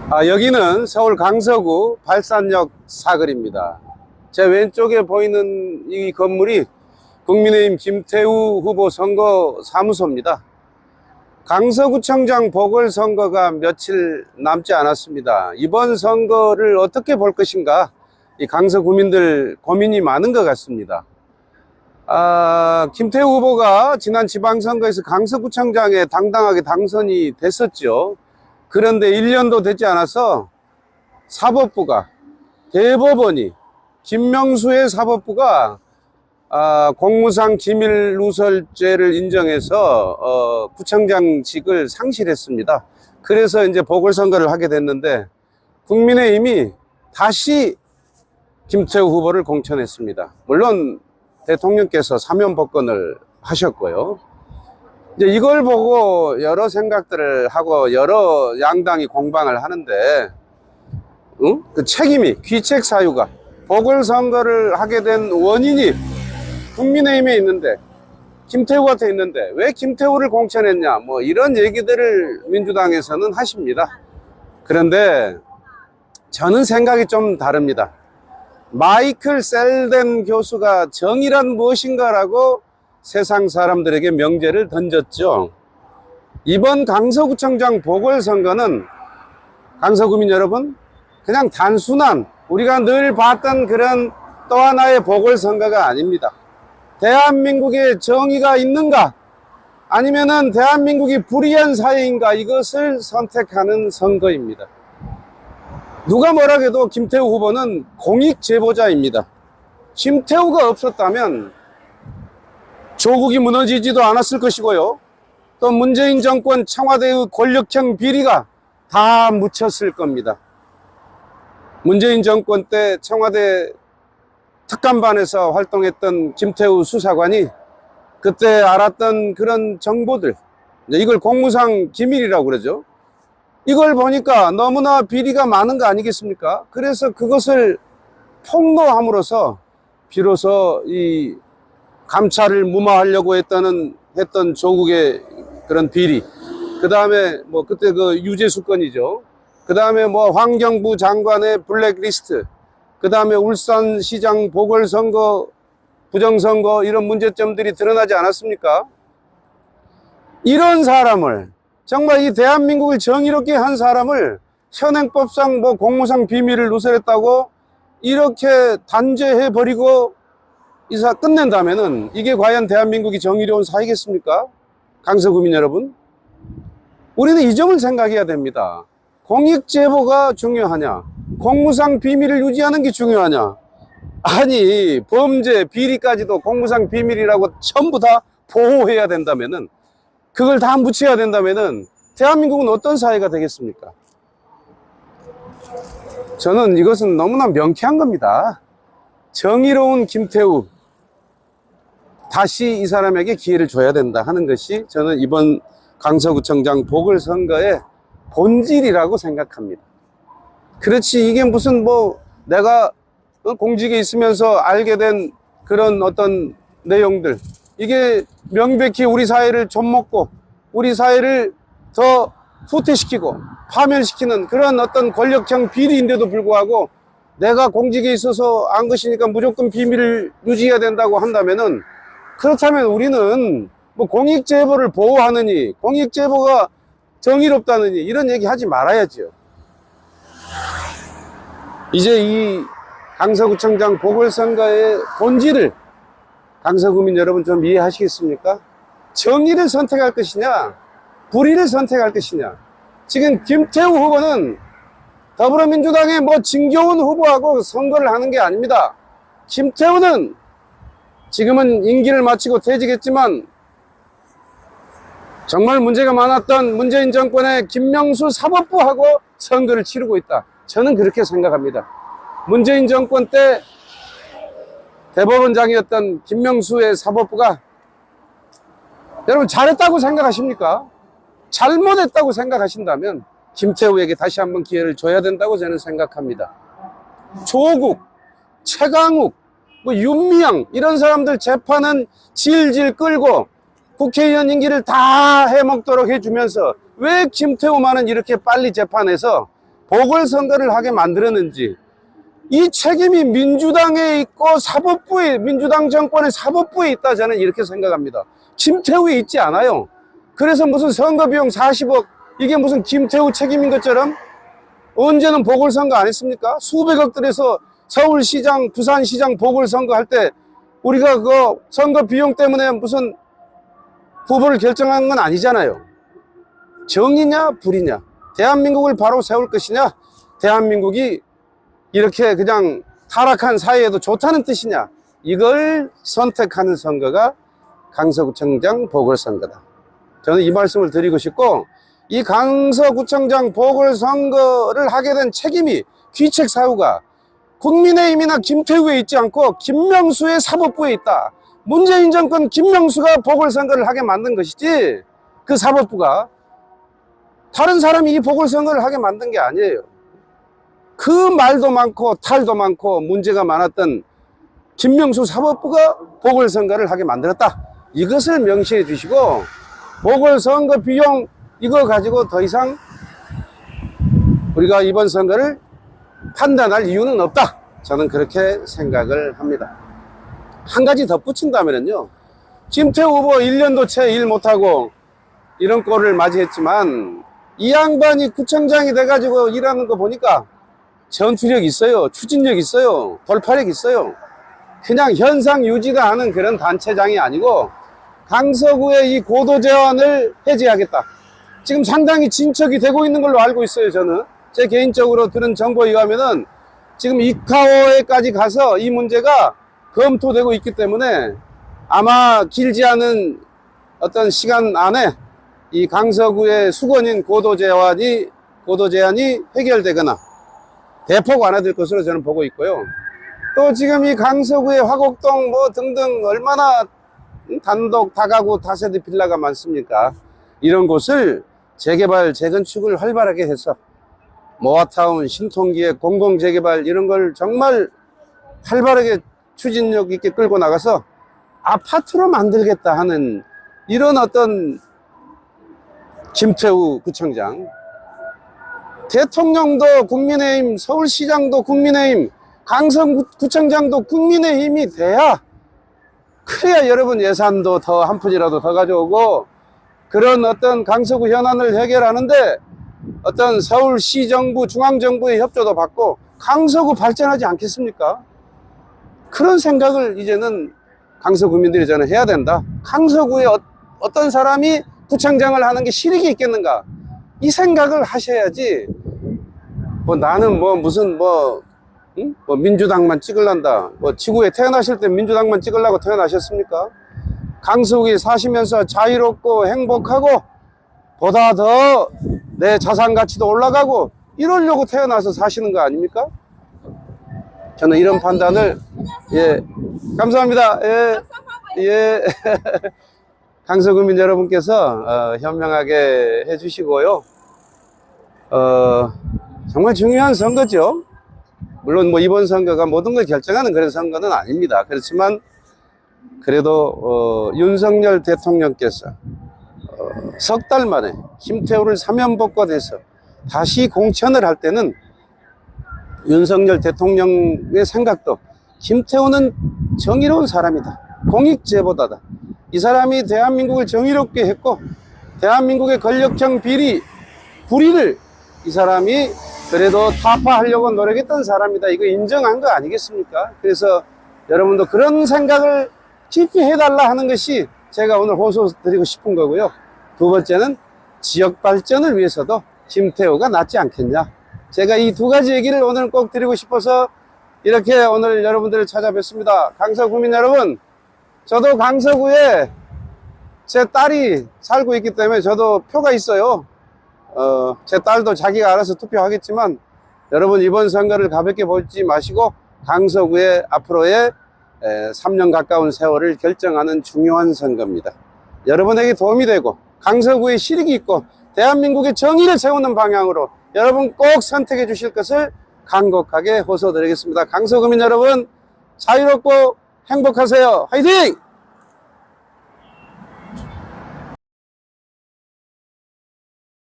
여기는 서울 강서구 발산역 사거리입니다. 제 왼쪽에 보이는 이 건물이 국민의힘 김태우 후보 선거 사무소입니다. 강서구청장 보궐선거가 며칠 남지 않았습니다. 이번 선거를 어떻게 볼 것인가, 이 강서 구민들 고민이 많은 것 같습니다. 김태우 후보가 지난 지방선거에서 강서구청장에 당당하게 당선이 됐었죠. 그런데 1년도 되지 않아서 사법부가, 대법원이, 김명수의 사법부가 공무상 기밀 누설죄를 인정해서 구청장직을 상실했습니다. 그래서 이제 보궐선거를 하게 됐는데 국민의힘이 다시 김태우 후보를 공천했습니다. 물론 대통령께서 사면복권을 하셨고요. 이제 이걸 보고 여러 생각들을 하고 여러 양당이 공방을 하는데, 그 책임이, 귀책 사유가, 보궐선거를 하게 된 원인이 국민의힘에 있는데, 김태우한테 있는데 왜 김태우를 공천했냐, 뭐 이런 얘기들을 민주당에서는 하십니다. 그런데 저는 생각이 좀 다릅니다. 마이클 셀덴 교수가 정의란 무엇인가라고 세상 사람들에게 명제를 던졌죠. 이번 강서구청장 보궐선거는, 강서구민 여러분, 그냥 단순한 우리가 늘 봤던 그런 또 하나의 보궐선거가 아닙니다. 대한민국에 정의가 있는가, 아니면은 대한민국이 불의한 사회인가, 이것을 선택하는 선거입니다. 누가 뭐라 해도 김태우 후보는 공익 제보자입니다. 김태우가 없었다면 조국이 무너지지도 않았을 것이고요, 또 문재인 정권 청와대의 권력형 비리가 다 묻혔을 겁니다. 문재인 정권 때 청와대 특감반에서 활동했던 김태우 수사관이 그때 알았던 그런 정보들, 이걸 공무상 기밀이라고 그러죠. 이걸 보니까 너무나 비리가 많은 거 아니겠습니까? 그래서 그것을 폭로함으로써 비로소 이 감찰을 무마하려고 했던 조국의 그런 비리, 그 다음에 뭐 그때 그 유재수 건이죠. 그 다음에 뭐 환경부 장관의 블랙리스트, 그 다음에 울산시장 보궐선거, 부정선거, 이런 문제점들이 드러나지 않았습니까? 이런 사람을, 정말 이 대한민국을 정의롭게 한 사람을 현행법상 뭐 공무상 비밀을 누설했다고 이렇게 단죄해버리고 이사 끝낸다면은 이게 과연 대한민국이 정의로운 사회겠습니까? 강서구민 여러분, 우리는 이 점을 생각해야 됩니다. 공익제보가 중요하냐, 공무상 비밀을 유지하는 게 중요하냐? 아니, 범죄, 비리까지도 공무상 비밀이라고 전부 다 보호해야 된다면은, 그걸 다 묻혀야 된다면은 대한민국은 어떤 사회가 되겠습니까? 저는 이것은 너무나 명쾌한 겁니다. 정의로운 김태우, 다시 이 사람에게 기회를 줘야 된다 하는 것이 저는 이번 강서구청장 보궐선거의 본질이라고 생각합니다. 그렇지, 이게 무슨 뭐 내가 공직에 있으면서 알게 된 그런 어떤 내용들, 이게 명백히 우리 사회를 좀먹고 우리 사회를 더 후퇴시키고 파멸시키는 그런 어떤 권력형 비리인데도 불구하고 내가 공직에 있어서 안 것이니까 무조건 비밀을 유지해야 된다고 한다면은, 그렇다면 우리는 뭐 공익제보를 보호하느니, 공익제보가 정의롭다느니 이런 얘기 하지 말아야죠. 이제 이 강서구청장 보궐선거의 본질을 강서구민 여러분 좀 이해하시겠습니까? 정의를 선택할 것이냐, 불의를 선택할 것이냐. 지금 김태우 후보는 더불어민주당의 뭐 진교훈 후보하고 선거를 하는 게 아닙니다. 김태우는 지금은 임기를 마치고 퇴직했지만 정말 문제가 많았던 문재인 정권의 김명수 사법부하고 선거를 치르고 있다. 저는 그렇게 생각합니다. 문재인 정권 때 대법원장이었던 김명수의 사법부가, 여러분 잘했다고 생각하십니까? 잘못했다고 생각하신다면 김태우에게 다시 한번 기회를 줘야 된다고 저는 생각합니다. 조국, 최강욱, 뭐 윤미향, 이런 사람들 재판은 질질 끌고 국회의원 임기를 다 해먹도록 해주면서 왜 김태우만은 이렇게 빨리 재판해서 보궐선거를 하게 만들었는지, 이 책임이 민주당에 있고 사법부에, 민주당 정권의 사법부에 있다, 저는 이렇게 생각합니다. 김태우에 있지 않아요. 그래서 무슨 선거비용 40억, 이게 무슨 김태우 책임인 것처럼, 언제는 보궐선거 안 했습니까? 수백억 들여서 서울시장, 부산시장 보궐선거 할 때 우리가 그 선거 비용 때문에 무슨 후보를 결정한 건 아니잖아요. 정의냐 불이냐, 대한민국을 바로 세울 것이냐, 대한민국이 이렇게 그냥 타락한 사회에도 좋다는 뜻이냐, 이걸 선택하는 선거가 강서구청장 보궐선거다. 저는 이 말씀을 드리고 싶고, 이 강서구청장 보궐선거를 하게 된 책임이, 귀책 사유가 국민의힘이나 김태우에 있지 않고 김명수의 사법부에 있다. 문재인 정권 김명수가 보궐선거를 하게 만든 것이지, 그 사법부가 다른 사람이 이 보궐선거를 하게 만든 게 아니에요. 그 말도 많고 탈도 많고 문제가 많았던 김명수 사법부가 보궐선거를 하게 만들었다. 이것을 명시해 주시고, 보궐선거 비용 이거 가지고 더 이상 우리가 이번 선거를 판단할 이유는 없다. 저는 그렇게 생각을 합니다. 한 가지 덧붙인다면요, 김태우 후보 1년도 채 일 못하고 이런 꼴을 맞이했지만, 이 양반이 구청장이 돼가지고 일하는 거 보니까 전투력 있어요, 추진력 있어요, 돌파력 있어요. 그냥 현상 유지가 하는 그런 단체장이 아니고 강서구의 이 고도 제한을 해제하겠다, 지금 상당히 진척이 되고 있는 걸로 알고 있어요. 저는 제 개인적으로 들은 정보에 의하면은 지금 이카오에까지 가서 이 문제가 검토되고 있기 때문에 아마 길지 않은 어떤 시간 안에 이 강서구의 수건인 고도 제한이 해결되거나 대폭 완화될 것으로 저는 보고 있고요. 또 지금 이 강서구의 화곡동 뭐 등등 얼마나 단독 다가구 다세대 빌라가 많습니까? 이런 곳을 재개발 재건축을 활발하게 해서 모아타운, 신통기획, 공공재개발 이런 걸 정말 활발하게 추진력 있게 끌고 나가서 아파트로 만들겠다 하는 이런 어떤 김태우 구청장, 대통령도 국민의힘, 서울시장도 국민의힘, 강서구청장도 국민의힘이 돼야, 그래야 여러분 예산도 더 한 푼이라도 더 가져오고 그런 어떤 강서구 현안을 해결하는데 어떤 서울시정부, 중앙정부의 협조도 받고 강서구 발전하지 않겠습니까? 그런 생각을 이제는 강서구민들이 저는 해야 된다. 강서구에 어떤 사람이 구청장을 하는 게 실익이 있겠는가, 이 생각을 하셔야지, 뭐 나는 뭐 무슨 뭐 민주당만 찍을란다, 뭐 지구에 태어나실 때 민주당만 찍으려고 태어나셨습니까? 강서구에 사시면서 자유롭고 행복하고 보다 더 내 자산 가치도 올라가고 이러려고 태어나서 사시는 거 아닙니까? 저는 이런 판단을, 예, 감사합니다. 예, 예. 강서구민 여러분께서 현명하게 해주시고요. 정말 중요한 선거죠. 물론 뭐 이번 선거가 모든 걸 결정하는 그런 선거는 아닙니다. 그렇지만 그래도 윤석열 대통령께서 석 달 만에 김태우를 사면복권해서 다시 공천을 할 때는 윤석열 대통령의 생각도, 김태우는 정의로운 사람이다, 공익제보다다, 이 사람이 대한민국을 정의롭게 했고 대한민국의 권력형 불의를 이 사람이 그래도 타파하려고 노력했던 사람이다, 이거 인정한 거 아니겠습니까? 그래서 여러분도 그런 생각을 깊이 해달라 하는 것이 제가 오늘 호소 드리고 싶은 거고요. 두 번째는 지역 발전을 위해서도 김태우가 낫지 않겠냐, 제가 이 두 가지 얘기를 오늘 꼭 드리고 싶어서 이렇게 오늘 여러분들을 찾아뵙습니다. 강서구민 여러분, 저도 강서구에 제 딸이 살고 있기 때문에 저도 표가 있어요. 제 딸도 자기가 알아서 투표하겠지만 여러분 이번 선거를 가볍게 보지 마시고 강서구의 앞으로의 3년 가까운 세월을 결정하는 중요한 선거입니다. 여러분에게 도움이 되고 강서구에 실익이 있고 대한민국의 정의를 세우는 방향으로 여러분 꼭 선택해 주실 것을 간곡하게 호소드리겠습니다. 강서구민 여러분, 자유롭고 행복하세요. 화이팅!